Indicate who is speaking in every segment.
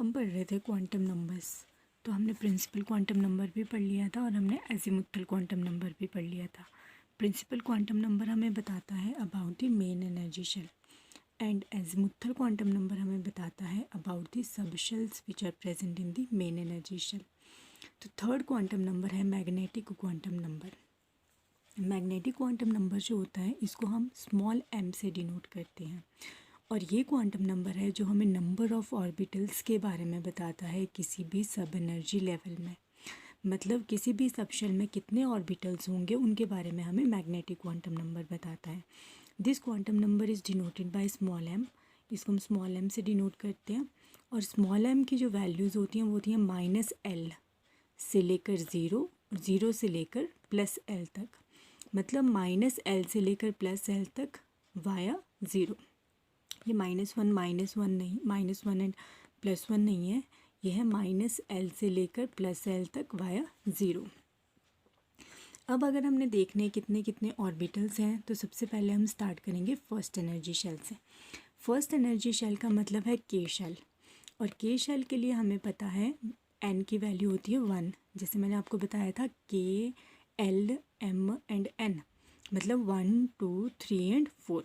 Speaker 1: हम पढ़ रहे थे क्वांटम नंबर्स। तो हमने प्रिंसिपल क्वांटम नंबर भी पढ़ लिया था और हमने एजीमुथल क्वांटम नंबर भी पढ़ लिया था। प्रिंसिपल क्वांटम नंबर हमें बताता है about the main energy shell and azimuthal quantum number हमें बताता है about the sub shells which are present in the main energy shell. तो थर्ड क्वांटम नंबर है magnetic quantum number. Magnetic quantum number जो होता है इसको हम स्मॉल m से डिनोट करते हैं और ये क्वांटम नंबर है जो हमें नंबर ऑफ़ ऑर्बिटल्स के बारे में बताता है किसी भी सब एनर्जी लेवल में। मतलब किसी भी सब शेल में कितने ऑर्बिटल्स होंगे उनके बारे में हमें मैग्नेटिक क्वांटम नंबर बताता है। This quantum number is denoted by small m। इसको हम स्मॉल m से डिनोट करते हैं और स्मॉल m की जो वैल्यूज़ होती हैं वो होती हैं -L से लेकर 0 और 0 से लेकर +L तक। मतलब -L से लेकर +L तक वाया 0। ये -1 नहीं, -1 एंड +1 नहीं है, ये है -L से लेकर +L तक वाया 0। अब अगर हमने देखने कितने कितने ऑर्बिटल्स हैं तो सबसे पहले हम स्टार्ट करेंगे फर्स्ट एनर्जी शेल से। फर्स्ट एनर्जी शेल का मतलब है के शेल और के शेल के लिए हमें पता है n की वैल्यू होती है 1। जैसे मैंने आपको बताया था K, L, M and N मतलब 1, 2, 3 एंड 4।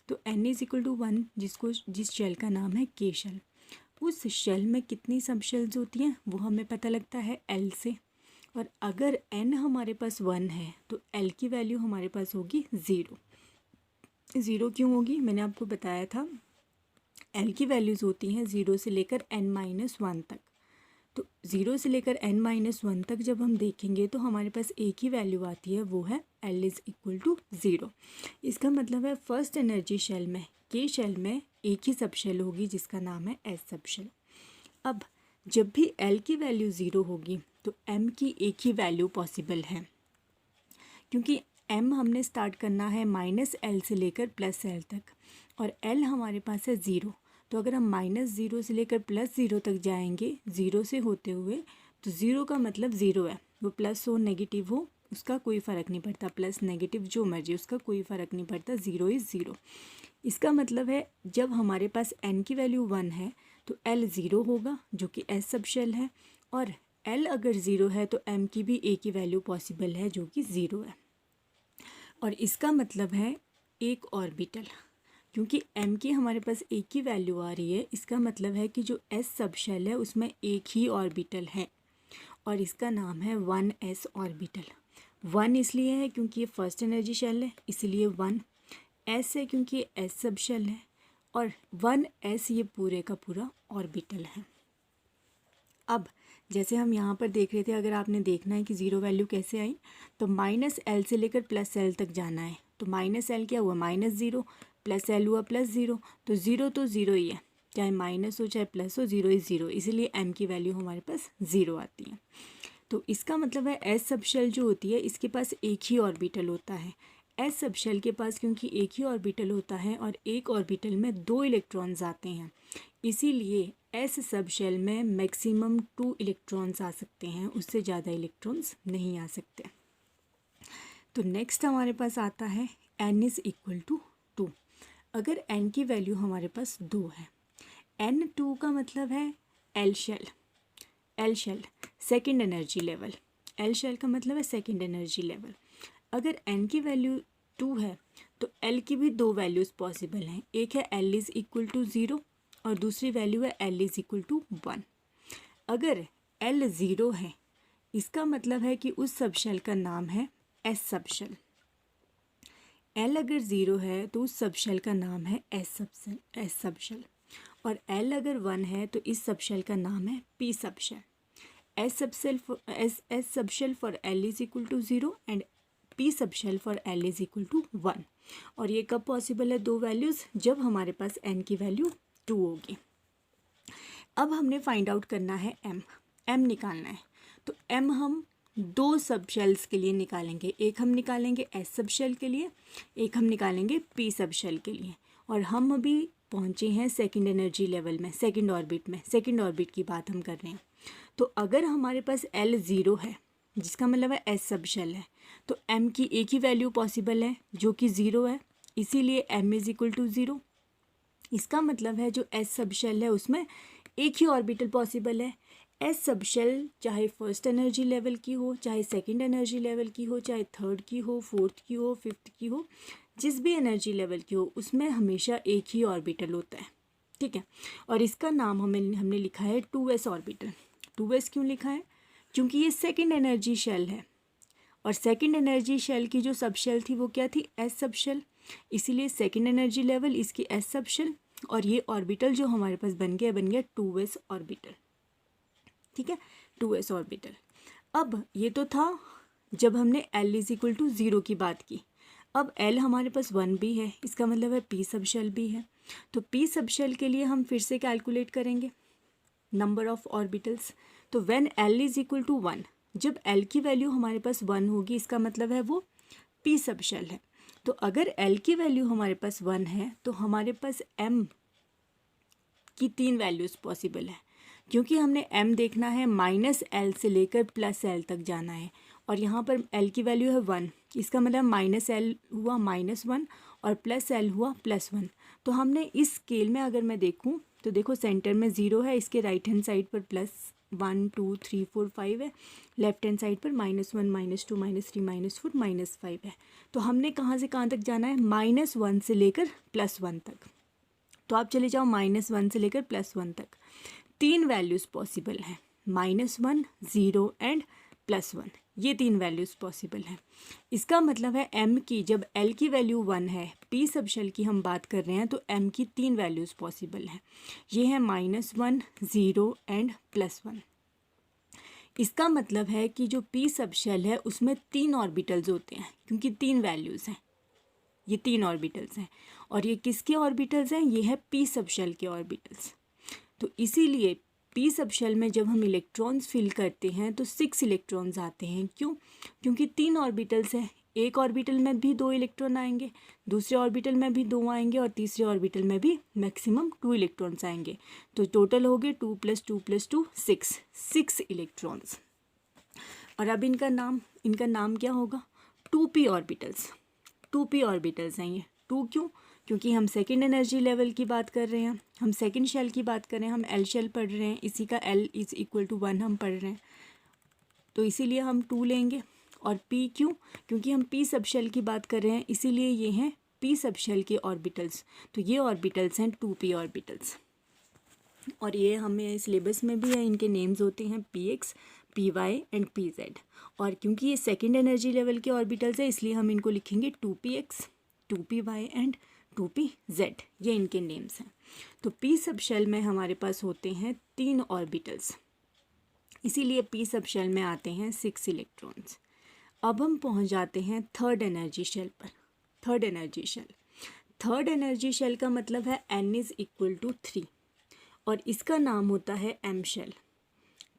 Speaker 1: तो n इज़ इक्वल टू 1 जिस शेल का नाम है के शेल। उस शेल में कितनी सब शेल्स होती हैं वो हमें पता लगता है L से। और अगर n हमारे पास 1 है तो L की वैल्यू हमारे पास होगी 0। 0 क्यों होगी मैंने आपको बताया था। L की वैल्यूज़ होती हैं 0 से लेकर n-1 तक। तो 0 से लेकर n-1 तक जब हम देखेंगे तो हमारे पास एक ही वैल्यू आती है, वो है L इज़ इक्वल टू 0। इसका मतलब है फर्स्ट एनर्जी शेल में के शेल में एक ही सब शेल होगी जिसका नाम है एस सब शेल। अब जब भी L की वैल्यू 0 होगी तो M की एक ही वैल्यू पॉसिबल है, क्योंकि M हमने स्टार्ट करना है -L से लेकर +L तक और L हमारे पास है 0। तो अगर हम -0 से लेकर +0 तक जाएंगे 0 से होते हुए तो 0 का मतलब 0 है, वो प्लस हो नेगेटिव हो उसका कोई फ़र्क नहीं पड़ता, प्लस नेगेटिव जो मर्जी उसका कोई फ़र्क नहीं पड़ता, 0 इज़ 0। इसका मतलब है जब हमारे पास n की वैल्यू 1 है तो L 0 होगा जो कि S सब शेल है और L अगर 0 है तो M की भी एक ही वैल्यू पॉसिबल है जो कि 0 है। और इसका मतलब है एक ऑर्बिटल, क्योंकि M की हमारे पास एक ही वैल्यू आ रही है, इसका मतलब है कि जो S सब शेल है उसमें एक ही ऑर्बिटल है और इसका नाम है 1s ऑर्बिटल। 1 इसलिए है क्योंकि ये फर्स्ट एनर्जी शेल है इसलिए 1, S है क्योंकि ये S सब शेल है और 1s ये पूरे का पूरा ऑर्बिटल है। अब जैसे हम यहाँ पर देख रहे थे, अगर आपने देखना है कि 0 वैल्यू कैसे आई तो -L से लेकर +L तक जाना है। तो -L क्या हुआ -0, +L हुआ +0। तो 0 ही है, चाहे माइनस हो चाहे प्लस हो, 0 इज़ 0, इसीलिए M की वैल्यू हमारे पास 0 आती है। तो इसका मतलब है S सब शेल जो होती है इसके पास एक ही ऑर्बिटल होता है। S सब शेल के पास क्योंकि एक ही ऑर्बिटल होता है और एक ऑर्बिटल में 2 इलेक्ट्रॉन्स आते हैं, इसीलिए S सब शेल में मैक्सिमम 2 इलेक्ट्रॉन्स आ सकते हैं, उससे ज़्यादा इलेक्ट्रॉन्स नहीं आ सकते। तो नेक्स्ट हमारे पास आता है n इज़ इक्वल टू 2। अगर n की वैल्यू हमारे पास 2 है, n2 का मतलब है L shell second energy level. L shell का मतलब है सेकेंड एनर्जी लेवल। अगर n की वैल्यू 2 है तो L की भी 2 वैल्यूज़ पॉसिबल हैं, एक है L इज़ इक्वल टू 0 और दूसरी वैल्यू है L इज़ इक्वल टू 1। अगर L 0 है इसका मतलब है कि उस सब शेल का नाम है S सब शेल। L अगर 0 है तो उस सब शेल का नाम है S सब शेल और L अगर 1 है तो इस सब शेल का नाम है P sub shell. S sub shell for L is equal to 0 and P sub shell for L is equal to 1। और ये कब पॉसिबल है 2 वैल्यूज़, जब हमारे पास n की वैल्यू 2 होगी। अब हमने फाइंड आउट करना है m निकालना है। तो m हम 2 सब शेल्स के लिए निकालेंगे, एक हम निकालेंगे S सब शेल के लिए, एक हम निकालेंगे P सब शेल के लिए। और हम अभी पहुँचे हैं सेकेंड एनर्जी लेवल में, सेकेंड ऑर्बिट की बात हम कर रहे हैं। तो अगर हमारे पास L 0 है जिसका मतलब है S सब शेल है तो M की एक ही वैल्यू पॉसिबल है जो कि 0 है, इसीलिए M इज़ इक्वल टू 0। इसका मतलब है जो S सब शेल है उसमें एक ही ऑर्बिटल पॉसिबल है। एस सब शेल चाहे फर्स्ट एनर्जी लेवल की हो, चाहे सेकंड एनर्जी लेवल की हो, चाहे थर्ड की हो, फोर्थ की हो, फिफ्थ की हो, जिस भी एनर्जी लेवल की हो उसमें हमेशा एक ही ऑर्बिटल होता है, ठीक है। और इसका नाम हमने लिखा है 2s ऑर्बिटल। 2s क्यों लिखा है? क्योंकि ये सेकंड एनर्जी शेल है, और सेकंड एनर्जी शेल की जो सब शेल थी वो क्या थी? S sub shell. इसीलिए सेकंड एनर्जी लेवल इसकी एस सब शेल, और ये ऑर्बिटल जो हमारे पास बन गया 2s ऑर्बिटल, ठीक है, 2s ऑर्बिटल। अब ये तो था जब हमने L इज इक्वल टू 0 की बात की। अब L हमारे पास 1 भी है, इसका मतलब है P सब शेल भी है। तो P सब शेल के लिए हम फिर से कैलकुलेट करेंगे नंबर ऑफ ऑर्बिटल्स। तो when L is equal to 1, जब L की वैल्यू हमारे पास 1 होगी इसका मतलब है वो P सब शेल है। तो अगर L की वैल्यू हमारे पास 1 है तो हमारे पास M की 3 वैल्यूज़ पॉसिबल है, क्योंकि हमने M देखना है -L से लेकर +L तक जाना है, और यहाँ पर L की वैल्यू है 1, इसका मतलब -L हुआ -1 और +L हुआ +1। तो हमने इस स्केल में अगर मैं देखूँ तो देखो सेंटर में 0 है, इसके राइट हैंड साइड पर +1 2 3 4 5 है, लेफ्ट हैंड साइड पर -1 -2 -3 -4 -5 है। तो हमने कहाँ से कहाँ तक जाना है? -1 से लेकर +1 तक। तो आप चले जाओ -1 से लेकर +1 तक। 3 वैल्यूज़ पॉसिबल हैं, -1 0 एंड +1, ये 3 वैल्यूज़ पॉसिबल हैं। इसका मतलब है M की, जब L की वैल्यू 1 है, P सब शेल की हम बात कर रहे हैं, तो M की 3 वैल्यूज़ पॉसिबल हैं। ये है -1 0 एंड +1। इसका मतलब है कि जो P सब शेल है उसमें 3 ऑर्बिटल्स होते हैं, क्योंकि 3 वैल्यूज़ हैं, ये 3 ऑर्बिटल्स हैं। और ये किसके ऑर्बिटल्स हैं? ये है P सब शेल के ऑर्बिटल्स। तो इसीलिए P सब शेल में जब हम इलेक्ट्रॉन्स फिल करते हैं तो 6 इलेक्ट्रॉन्स आते हैं। क्यों? क्योंकि 3 ऑर्बिटल्स हैं, एक ऑर्बिटल में भी 2 इलेक्ट्रॉन आएंगे, दूसरे ऑर्बिटल में भी 2 आएंगे, और तीसरे ऑर्बिटल में भी मैक्सिमम 2 इलेक्ट्रॉन्स आएंगे। तो टोटल हो गए 2 + 2 + 2 6 इलेक्ट्रॉन्स। और अब इनका नाम क्या होगा? 2p orbitals. 2p ऑर्बिटल्स हैं ये। 2 क्यों? क्योंकि हम सेकंड एनर्जी लेवल की बात कर रहे हैं, हम सेकंड शेल की बात कर रहे हैं, हम L शेल पढ़ रहे हैं, इसी का L इज इक्वल टू 1 हम पढ़ रहे हैं, तो इसीलिए हम 2 लेंगे। और P क्यों? क्योंकि हम P सब शेल की बात कर रहे हैं, इसीलिए ये हैं P सब शेल के ऑर्बिटल्स। तो ये ऑर्बिटल्स हैं 2p ऑर्बिटल्स, और ये हमें सिलेबस में भी है, इनके नेम्स होते हैं px, py एंड pz। और क्योंकि ये सेकंड एनर्जी लेवल के ऑर्बिटल्स है, इसलिए हम इनको लिखेंगे 2px, 2py एंड 2pz, ये इनके नेम्स हैं। तो P सब शेल में हमारे पास होते हैं 3 ऑर्बिटल्स, इसीलिए P सब शेल में आते हैं 6 इलेक्ट्रॉन्स। अब हम पहुंच जाते हैं थर्ड एनर्जी शेल पर। थर्ड एनर्जी शेल का मतलब है n इज इक्वल टू 3, और इसका नाम होता है M shell.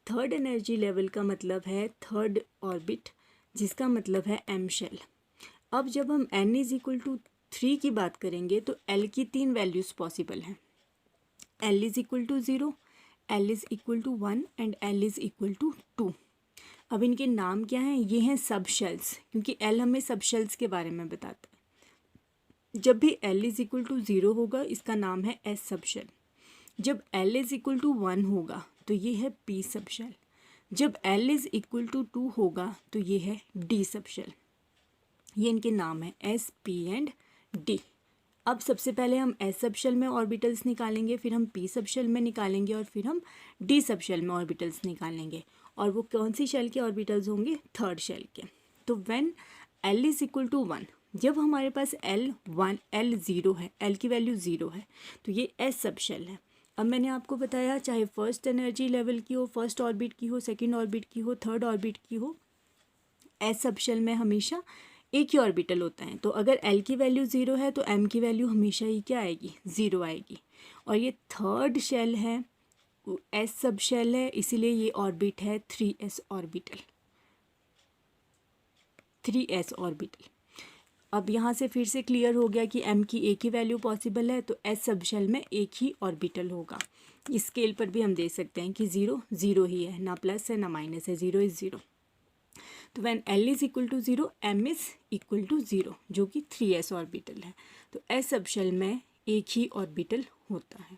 Speaker 1: Third energy level का मतलब है थर्ड ऑर्बिट, जिसका मतलब है M शेल। अब जब हम n इज इक्वल टू 3 की बात करेंगे तो L की 3 वैल्यूज़ पॉसिबल हैं। L is equal to 0, L is equal to 1 and L is equal to 2। अब इनके नाम क्या हैं? ये हैं सब शेल्स, क्योंकि L हमें सब शेल्स के बारे में बताता है। जब भी L इज इक्वल टू 0 होगा इसका नाम है S सब शेल। जब L इज इक्वल टू 1 होगा तो ये है P सब शेल। जब L इज इक्वल टू 2 होगा तो ये है D सब शेल। ये इनके नाम है S, P एंड D। अब सबसे पहले हम S सब शेल में ऑर्बिटल्स निकालेंगे, फिर हम P सब शेल में निकालेंगे, और फिर हम D सब शेल में ऑर्बिटल्स निकालेंगे। और वो कौन सी शेल के ऑर्बिटल्स होंगे? थर्ड शेल के। तो when L is equal to 1, जब हमारे पास L 0 है, L की वैल्यू 0 है, तो ये S सब शेल है। अब मैंने आपको बताया चाहे फर्स्ट एनर्जी लेवल की हो, फर्स्ट ऑर्बिट की हो, सेकेंड ऑर्बिट की हो, थर्ड ऑर्बिट की हो, S सब शेल में हमेशा एक ही ऑर्बिटल होता है। तो अगर L की वैल्यू 0 है तो M की वैल्यू हमेशा ही क्या आएगी? 0 आएगी। और ये थर्ड शेल है, S सब शेल है, इसीलिए ये ऑर्बिट है 3s ऑर्बिटल। 3s orbital. अब यहाँ से फिर से क्लियर हो गया कि M की एक ही वैल्यू पॉसिबल है, तो S सब शेल में एक ही ऑर्बिटल होगा। इस स्केल पर भी हम देख सकते हैं कि 0 0 ही है, ना प्लस है ना माइनस है, 0 इज़ 0। तो when L is equal to 0, M is equal to 0, जो कि 3s ऑर्बिटल है। तो S सब शेल में एक ही ऑर्बिटल होता है।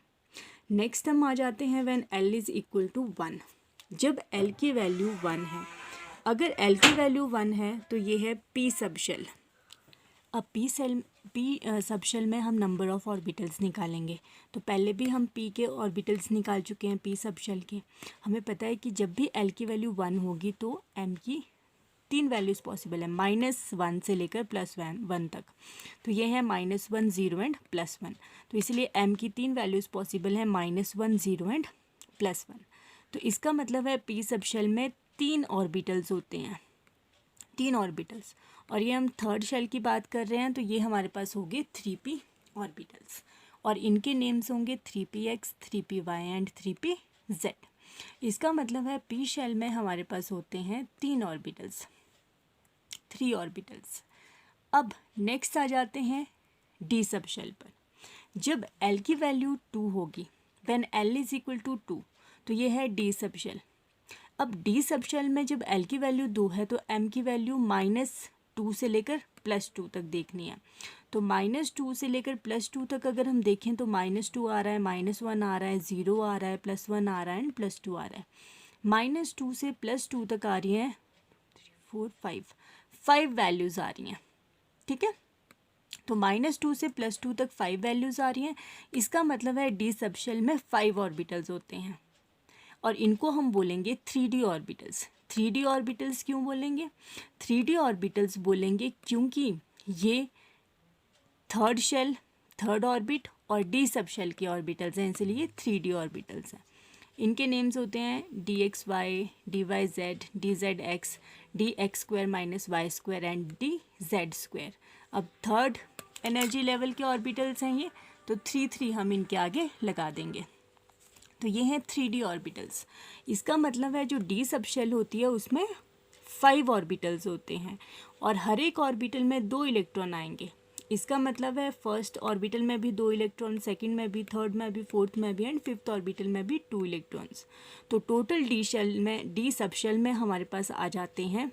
Speaker 1: नेक्स्ट हम आ जाते हैं when L is equal to 1। जब L की वैल्यू 1 है, अगर L की वैल्यू 1 है तो ये है P सब शेल। अब P सब शेल में हम नंबर ऑफ़ ऑर्बिटल्स निकालेंगे। तो पहले भी हम P के ऑर्बिटल्स निकाल चुके हैं P सब शेल के। हमें पता है कि जब भी L की वैल्यू 1 होगी तो M की 3 वैल्यूज़ पॉसिबल है, -1 से लेकर +1 तक। तो ये है -1 0 एंड +1। तो इसलिए M की 3 वैल्यूज़ पॉसिबल है, -1 0 एंड +1। तो इसका मतलब है P सब शेल में 3 ऑर्बिटल्स होते हैं, 3 ऑर्बिटल्स। और ये हम थर्ड शेल की बात कर रहे हैं तो ये हमारे पास होंगे 3p ऑर्बिटल्स और इनके नेम्स होंगे 3px, 3py एंड 3pz। इसका मतलब है P शेल में हमारे पास होते हैं 3 ऑर्बिटल्स, 3 ऑर्बिटल्स। अब नेक्स्ट आ जाते हैं D सब शेल पर। जब L की वैल्यू 2 होगी, when L is equal to 2, तो ये है D सब शेल। अब D सब शेल में जब L की वैल्यू 2 है तो M की वैल्यू -2 से लेकर +2 तक देखनी है। तो -2 से लेकर +2 तक अगर हम देखें तो -2 आ रहा है, -1 आ रहा है, 0 आ रहा है, +1 आ रहा है एंड +2 आ रहा है। -2 से +2 तक आ रही हैं 4 5 वैल्यूज़ आ रही हैं, ठीक है। तो -2 से +2 तक 5 वैल्यूज़ आ रही हैं। इसका मतलब है D सब शेल में 5 ऑर्बिटल्स होते हैं और इनको हम बोलेंगे 3D ऑर्बिटल्स। 3D ऑर्बिटल्स क्यों बोलेंगे? 3D ऑर्बिटल्स बोलेंगे क्योंकि ये थर्ड शेल, थर्ड ऑर्बिट और D सब शेल के ऑर्बिटल्स हैं, इसलिए 3D ऑर्बिटल्स हैं। इनके नेम्स होते हैं dxy, dyz, dzx, dx² - y² and dz²। अब थर्ड एनर्जी लेवल के ऑर्बिटल्स हैं ये, तो 3 हम इनके आगे लगा देंगे। तो ये हैं 3D ऑर्बिटल्स। इसका मतलब है जो D सब शेल होती है उसमें 5 ऑर्बिटल्स होते हैं और हर एक ऑर्बिटल में 2 इलेक्ट्रॉन आएंगे। इसका मतलब है फर्स्ट ऑर्बिटल में भी 2 इलेक्ट्रॉन, सेकंड में भी, थर्ड में भी, फोर्थ में भी एंड फिफ्थ ऑर्बिटल में भी 2 इलेक्ट्रॉन्स। तो टोटल D सब शेल में हमारे पास आ जाते हैं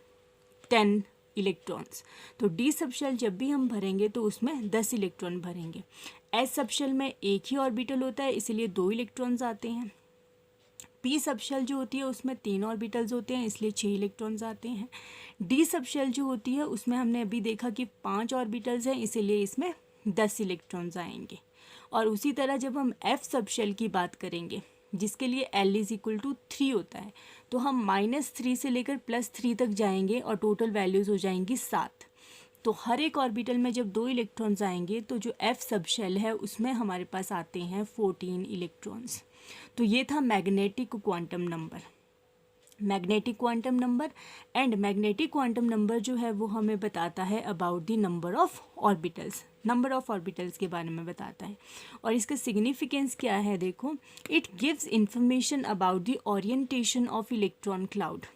Speaker 1: 10 इलेक्ट्रॉन्स। तो D सब शेल जब भी हम भरेंगे तो उसमें 10 इलेक्ट्रॉन भरेंगे। S सब शेल में एक ही ऑर्बिटल होता है इसलिए 2 इलेक्ट्रॉन्स आते हैं। P सब शेल जो होती है उसमें 3 ऑर्बिटल्स होते हैं इसलिए 6 इलेक्ट्रॉन्स आते हैं। D सब शेल जो होती है उसमें हमने अभी देखा कि 5 ऑर्बिटल्स हैं इसलिए इसमें 10 इलेक्ट्रॉन्स आएंगे। और उसी तरह जब हम F सब शेल की बात करेंगे जिसके लिए L इज इक्वल टू 3 होता है, तो हम -3 से लेकर +3 तक जाएंगे और टोटल वैल्यूज़ हो जाएंगी 7। तो हर एक ऑर्बिटल में जब 2 इलेक्ट्रॉन्स आएंगे तो जो F सब शेल है उसमें हमारे पास आते हैं 14 इलेक्ट्रॉन्स। तो ये था magnetic quantum number. Magnetic quantum number and magnetic quantum number जो है वो हमें बताता है about the number of orbitals, number of orbitals के बारे में बताता है। और इसका सिग्निफिकेंस क्या है देखो, it gives information about the orientation of electron cloud.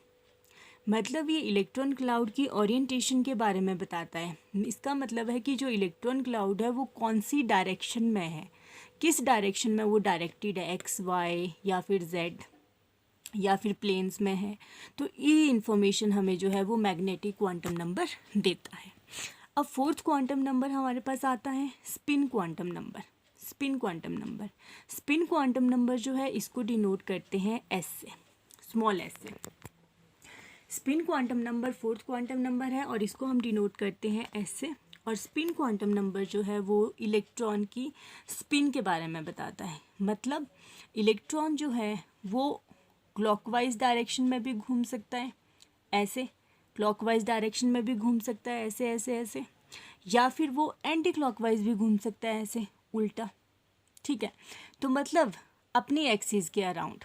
Speaker 1: मतलब ये इलेक्ट्रॉन क्लाउड की ओरिएंटेशन के बारे में बताता है। इसका मतलब है कि जो इलेक्ट्रॉन क्लाउड है वो कौन सी डायरेक्शन में है, किस डायरेक्शन में वो डायरेक्टेड है, एक्स, वाई या फिर जेड या फिर प्लेन्स में है। तो ये इंफॉर्मेशन हमें जो है वो मैग्नेटिक क्वांटम नंबर देता है। अब फोर्थ क्वांटम नंबर हमारे पास आता है spin quantum number. Spin quantum number, spin quantum number जो है इसको डिनोट करते हैं एस से, स्मॉल एस से। Spin quantum number fourth quantum number है और इसको हम डिनोट करते हैं एस से। और स्पिन क्वांटम नंबर जो है वो इलेक्ट्रॉन की स्पिन के बारे में बताता है। मतलब इलेक्ट्रॉन जो है वो क्लॉकवाइज डायरेक्शन में भी घूम सकता है, ऐसे क्लॉकवाइज डायरेक्शन में भी घूम सकता है, ऐसे ऐसे ऐसे, या फिर वो एंटी क्लॉकवाइज भी घूम सकता है, ऐसे उल्टा। ठीक है, तो मतलब अपनी एक्सिस के अराउंड।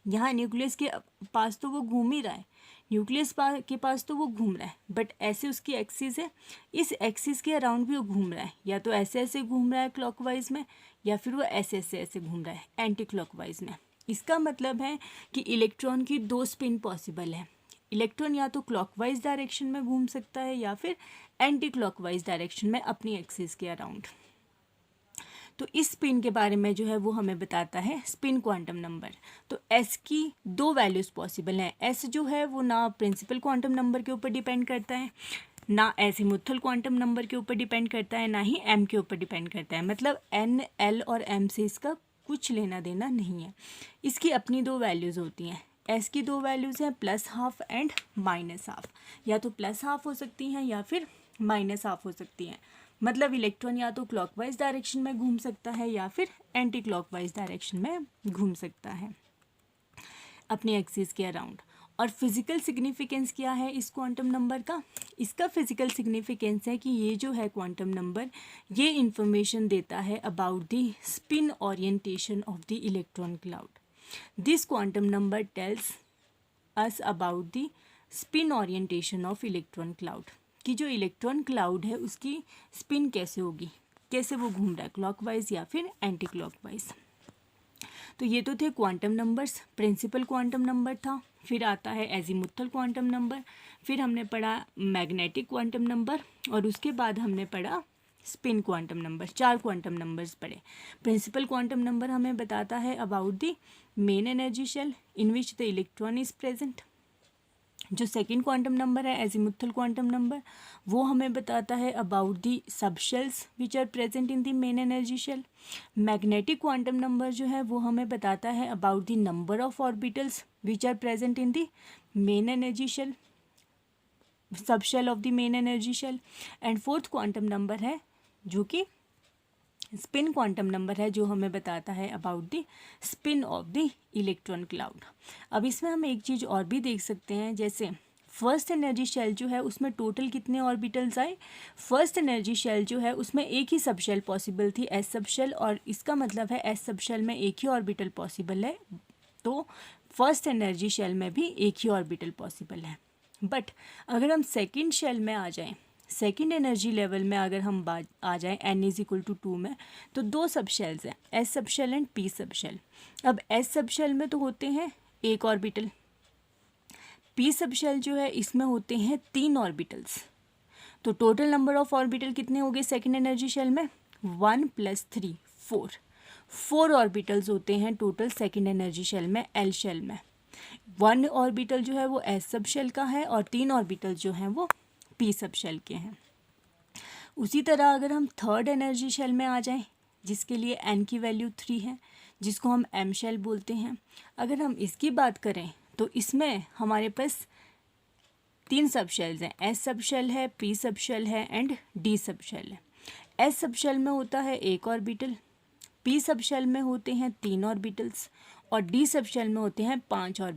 Speaker 1: यहाँ न्यूक्लियस के पास तो वो घूम ही रहा है, न्यूक्लियस के पास तो वो घूम रहा है, बट ऐसे उसकी एक्सिस है, इस एक्सिस के अराउंड भी वो घूम रहा है। या तो ऐसे ऐसे घूम रहा है क्लॉकवाइज में, या फिर वो ऐसे ऐसे ऐसे घूम रहा है एंटी क्लॉकवाइज में। इसका मतलब है कि इलेक्ट्रॉन की 2 स्पिन पॉसिबल है। इलेक्ट्रॉन या तो क्लॉकवाइज डायरेक्शन में घूम सकता है या फिर एंटी क्लॉकवाइज डायरेक्शन में अपनी एक्सिस के अराउंड। तो इस स्पिन के बारे में जो है वो हमें बताता है स्पिन क्वांटम नंबर। तो एस की 2 वैल्यूज़ पॉसिबल हैं। एस जो है वो ना प्रिंसिपल क्वांटम नंबर के ऊपर डिपेंड करता है, ना एजीमुथल क्वांटम नंबर के ऊपर डिपेंड करता है, ना ही एम के ऊपर डिपेंड करता है। मतलब एन, एल और एम से इसका कुछ लेना देना नहीं है। इसकी अपनी दो वैल्यूज़ होती हैं, एस की दो वैल्यूज़ हैं +½ एंड -½ या तो +½ हो सकती हैं या फिर -½ हो सकती हैं। मतलब इलेक्ट्रॉन या तो क्लॉकवाइज डायरेक्शन में घूम सकता है या फिर एंटी क्लॉकवाइज डायरेक्शन में घूम सकता है अपने एक्सिस के अराउंड। और फिज़िकल सिग्निफिकेंस क्या है इस क्वांटम नंबर का? इसका फिज़िकल सिग्निफिकेंस है कि ये जो है क्वांटम नंबर, ये इंफॉर्मेशन देता है about the spin orientation of the electron cloud. This quantum number tells us about the spin orientation of electron cloud, कि जो इलेक्ट्रॉन क्लाउड है उसकी स्पिन कैसे होगी, कैसे वो घूम रहा है, क्लॉकवाइज या फिर एंटी क्लॉकवाइज। तो ये तो थे quantum numbers. Principal quantum number था, फिर आता है एजीमुथल क्वांटम नंबर, फिर हमने पढ़ा मैग्नेटिक क्वांटम नंबर, और उसके बाद हमने पढ़ा spin quantum number. 4 quantum numbers पढ़े। प्रिंसिपल क्वांटम नंबर हमें बताता है about the main energy shell in which the electron is present. जो सेकंड क्वांटम नंबर है एजीमुथल क्वांटम नंबर, वो हमें बताता है about the sub shells which are present in the main energy shell. Magnetic quantum number जो है वो हमें बताता है about the number of orbitals which are present in the main energy shell, sub shell of the main energy shell. And fourth quantum number है जो कि spin quantum number है, जो हमें बताता है about the spin off the electron cloud. अब इसमें हम एक चीज़ और भी देख सकते हैं, जैसे फर्स्ट एनर्जी शेल जो है उसमें टोटल कितने ऑर्बिटल्स आए। फर्स्ट एनर्जी शेल जो है उसमें एक ही सब शेल पॉसिबल थी, एस सब शेल, और इसका मतलब है एस सब शेल में एक ही ऑर्बिटल पॉसिबल है, तो फर्स्ट एनर्जी शेल में भी एक ही ऑर्बिटल पॉसिबल है। बट अगर हम सेकेंड शेल में आ जाएं, सेकेंड एनर्जी लेवल में अगर हम आ जाएं n=2 में, तो 2 सब शेल्स हैं, S sub shell and P sub shell. अब एस सब शेल में तो होते हैं एक ऑर्बिटल, पी सब शेल जो है इसमें होते हैं 3 ऑर्बिटल्स। तो टोटल नंबर ऑफ ऑर्बिटल कितने हो गए सेकेंड एनर्जी शेल में? 1 + 3 4 ऑर्बिटल्स होते हैं टोटल सेकेंड एनर्जी शेल में, एल शेल में। 1 ऑर्बिटल जो है वो एस सब शेल का है और 3 ऑर्बिटल जो हैं वो पी सब शेल के हैं। उसी तरह अगर हम थर्ड एनर्जी शेल में आ जाएं, जिसके लिए n की वैल्यू 3 है, जिसको हम m शेल बोलते हैं, अगर हम इसकी बात करें तो इसमें हमारे पास 3 सब शेल्स हैं, s सब शेल है, p सब शेल है एंड d सब शेल है। s सब शेल में होता है एक ऑर्बिटल, p सब शेल में होते हैं 3 ऑर्बिटल्स और d सब शेल में होते हैं 5 ऑर्बिटल।